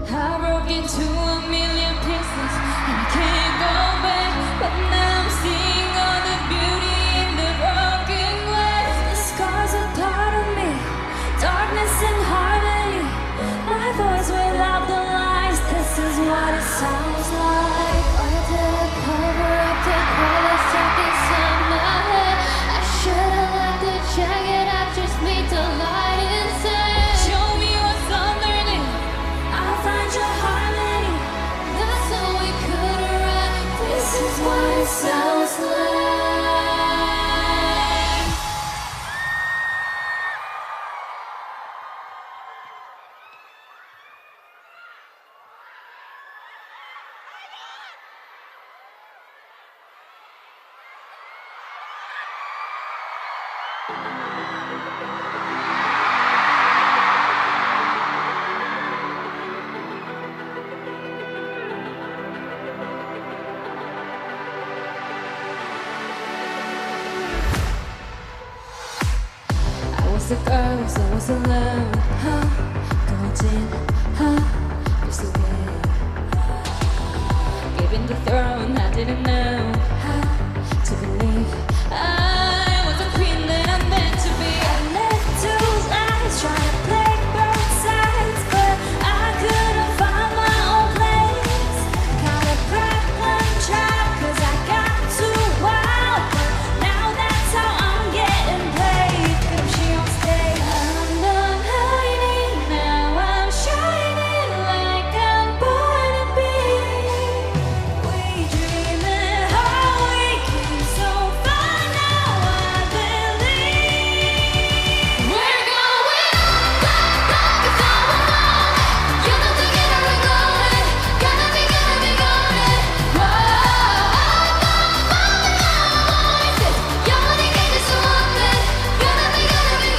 I broke into a million pieces and I can't go back. But now I'm seeing all the beauty in the broken glass. The scars are part of me, darkness and harmony. My voice without the lies, this is what it sounds like. Why did I cover up the cold that's stuck inside my head? I should've let the jacket out, just meet the light inside. Show me what's underneath, I'll find your harmony. That's all we could write. This is what it sounds like. I was the girls, I was alone, huh? Golden, huh? Used to be given the throne, I didn't know how to believe I was the queen that I'm meant to be. I lived two lives, trying to play both sides, but I couldn't find my own place. Kind of problem child, 'cause I got too wild, but now that's how I'm getting played. If she don't stay, I'm done hiding, now I'm shining like I'm born to be. We dreaming how we came so far, now I believe we're going up, it's all alone. You know together we're going, gonna be going. Whoa, voices, you only get this one, gonna be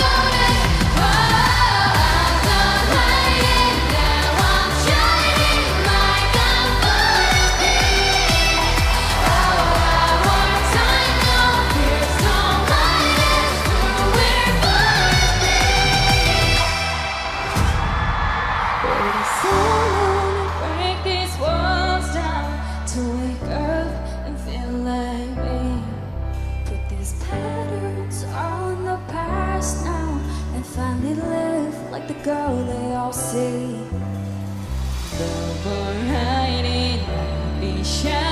going. Whoa, I'm done hiding, now I'm shining like I'm born to be. One more time, no fear, so light is true, we're born to be. We're the soul to break these walls down, to wake up and feel like me. Put these patterns on the past now, and finally live like the girl they all see. No more hiding, be shy.